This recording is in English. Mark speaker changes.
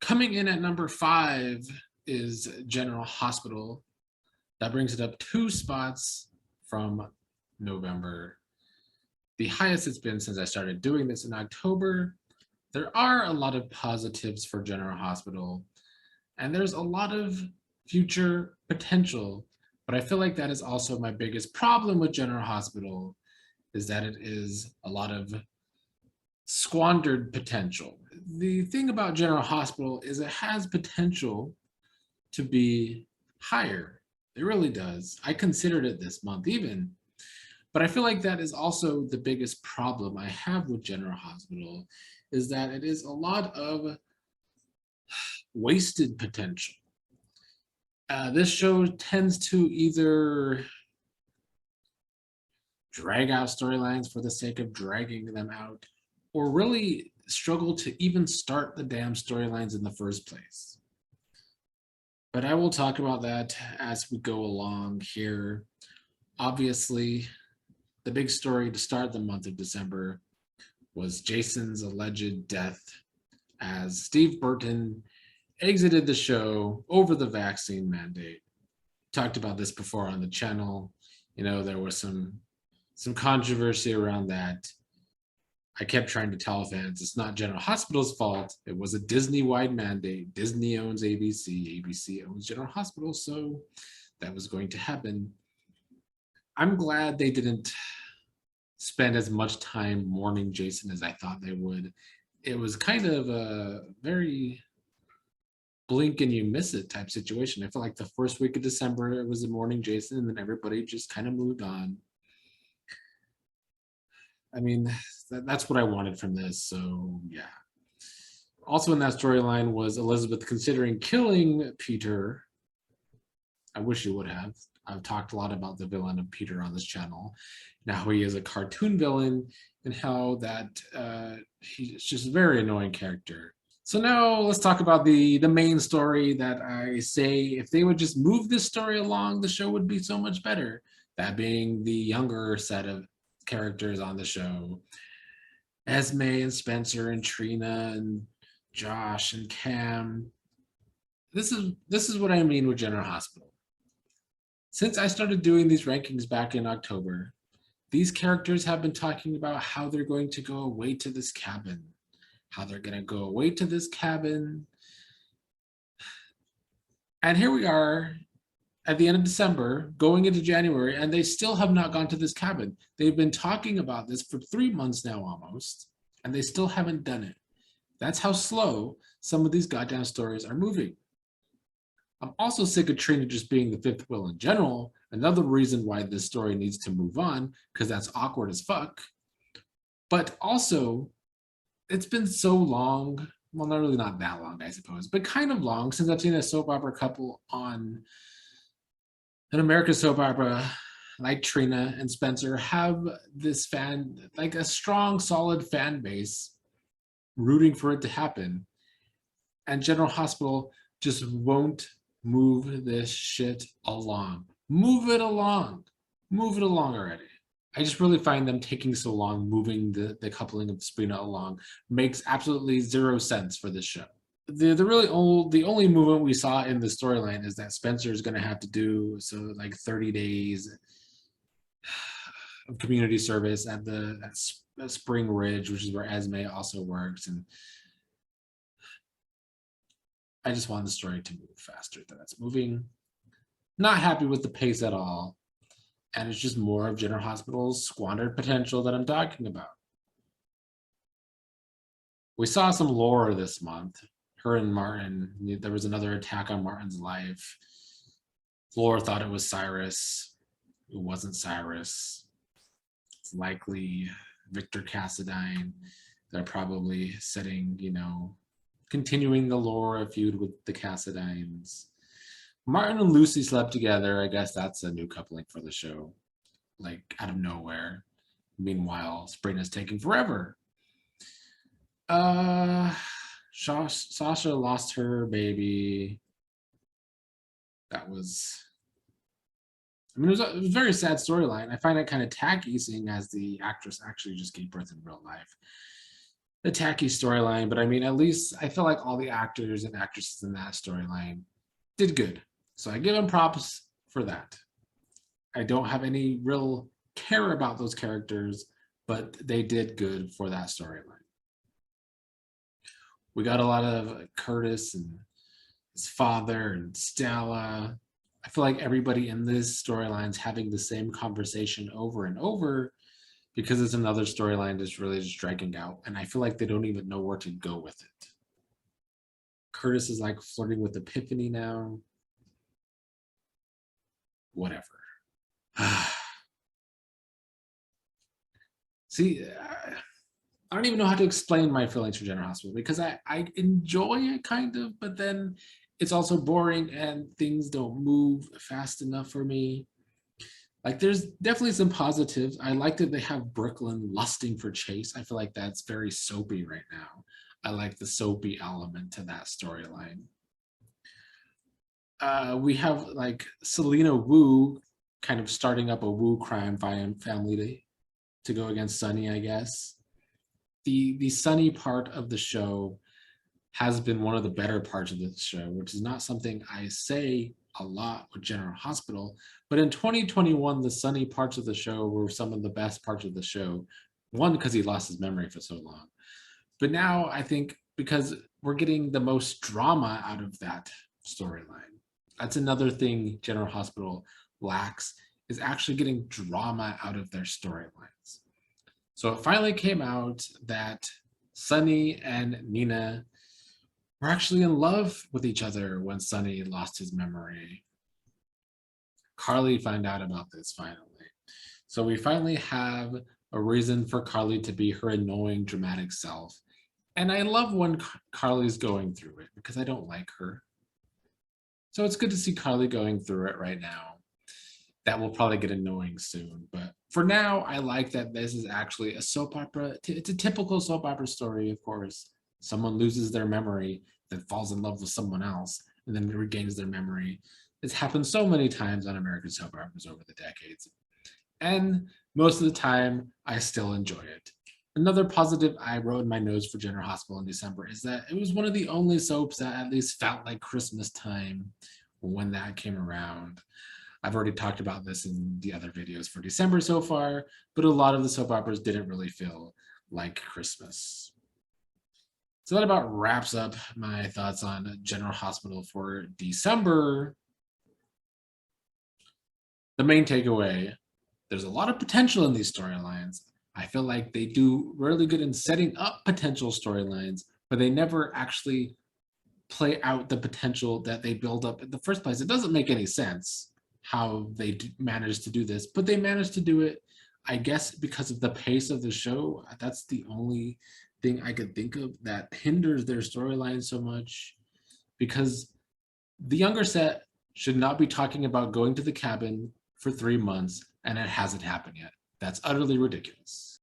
Speaker 1: Coming in at number 5 is General Hospital. That brings it up 2 spots from November, the highest it's been since I started doing this in October. There are a lot of positives for General Hospital, and there's a lot of future potential. But I feel like that is also my biggest problem with General Hospital is that it is a lot of squandered potential. The thing about General Hospital is it has potential to be higher. It really does. I considered it this month even. But I feel like that is also the biggest problem I have with General Hospital is that it is a lot of wasted potential. This show tends to either drag out storylines for the sake of dragging them out, or really struggle to even start the damn storylines in the first place. But I will talk about that as we go along here. Obviously, the big story to start the month of December was Jason's alleged death as Steve Burton exited the show over the vaccine mandate. Talked about this before on the channel. You know, there was some controversy around that. I kept trying to tell fans it's not General Hospital's fault. It was a Disney-wide mandate. Disney owns ABC. ABC owns General Hospital, so that was going to happen. I'm glad they didn't spend as much time mourning Jason as I thought they would. It was kind of a very blink and you miss it type situation. I felt like the first week of December it was the mourning Jason, and then everybody just kind of moved on. I mean, that's what I wanted from this. So yeah. Also in that storyline was Elizabeth considering killing Peter. I wish she would have. I've talked a lot about the villain of Peter on this channel. Now he is a cartoon villain and how that he's just a very annoying character. So now let's talk about the main story that I say if they would just move this story along, the show would be so much better. That being the younger set of characters on the show. Esme and Spencer and Trina and Josh and Cam. This is what I mean with General Hospital. Since I started doing these rankings back in October, these characters have been talking about how they're going to go away to this cabin, how they're going to go away to this cabin. And here we are at the end of December, going into January, and they still have not gone to this cabin. They've been talking about this for 3 months now almost, and they still haven't done it. That's how slow some of these goddamn stories are moving. I'm also sick of Trina just being the fifth wheel in general. Another reason why this story needs to move on, because that's awkward as fuck. But also, it's been so long, well, not really not that long, I suppose, but kind of long since I've seen a soap opera couple on an American soap opera like Trina and Spencer have this fan, like a strong, solid fan base rooting for it to happen. And General Hospital just won't move this shit along. Move it along. Move it along already. I just really find them taking so long moving the coupling of Sabrina along makes absolutely zero sense for this show. The only movement we saw in the storyline is that Spencer is going to have to do so like 30 days of community service at at Spring Ridge, which is where Esme also works, and I just want the story to move faster than it's moving. Not happy with the pace at all. And it's just more of General Hospital's squandered potential that I'm talking about. We saw some Laura this month. Her and Martin, there was another attack on Martin's life. Laura thought it was Cyrus. It wasn't Cyrus. It's likely Victor Cassadine. They're probably setting, continuing the Laura feud with the Cassadines. Martin and Lucy slept together. I guess that's a new coupling for the show, like out of nowhere. Meanwhile, spring is taking forever. Sasha lost her baby. That was, it was a very sad storyline. I find it kind of tacky seeing as the actress actually just gave birth in real life. a tacky storyline, but I mean, at least I feel like all the actors and actresses in that storyline did good. So I give them props for that. I don't have any real care about those characters, but they did good for that storyline. We got a lot of Curtis and his father and Stella. I feel like everybody in this storyline is having the same conversation over and over because it's another storyline that's really just dragging out. And I feel like they don't even know where to go with it. Curtis is like flirting with Epiphany now. Whatever. See, I don't even know how to explain my feelings for General Hospital because I enjoy it kind of, but then it's also boring and things don't move fast enough for me. Like there's definitely some positives. I like that they have Brooklyn lusting for Chase. I feel like that's very soapy right now. I like the soapy element to that storyline. We have like Selena Wu kind of starting up a Wu crime family to go against Sunny, I guess. The Sunny part of the show has been one of the better parts of the show, which is not something I say a lot with General Hospital. But in 2021, the Sunny parts of the show were some of the best parts of the show. One, because he lost his memory for so long. But now I think because we're getting the most drama out of that storyline. That's another thing General Hospital lacks is actually getting drama out of their storylines. So it finally came out that Sunny and Nina were actually in love with each other when Sunny lost his memory. Carly found out about this finally. So we finally have a reason for Carly to be her annoying, dramatic self. And I love when Carly's going through it because I don't like her. So it's good to see Carly going through it right now. That will probably get annoying soon. But for now, I like that this is actually a soap opera. It's a typical soap opera story, of course. Someone loses their memory, then falls in love with someone else, and then regains their memory. It's happened so many times on American soap operas over the decades. And most of the time, I still enjoy it. Another positive I wrote in my notes for General Hospital in December is that it was one of the only soaps that at least felt like Christmas time when that came around. I've already talked about this in the other videos for December so far, but a lot of the soap operas didn't really feel like Christmas. So that about wraps up my thoughts on General Hospital for December. The main takeaway, there's a lot of potential in these storylines. I feel like they do really good in setting up potential storylines, but they never actually play out the potential that they build up in the first place. It doesn't make any sense how they managed to do this, but they managed to do it, I guess, because of the pace of the show. That's the only thing I could think of that hinders their storyline so much, because the younger set should not be talking about going to the cabin for 3 months and it hasn't happened yet. That's utterly ridiculous.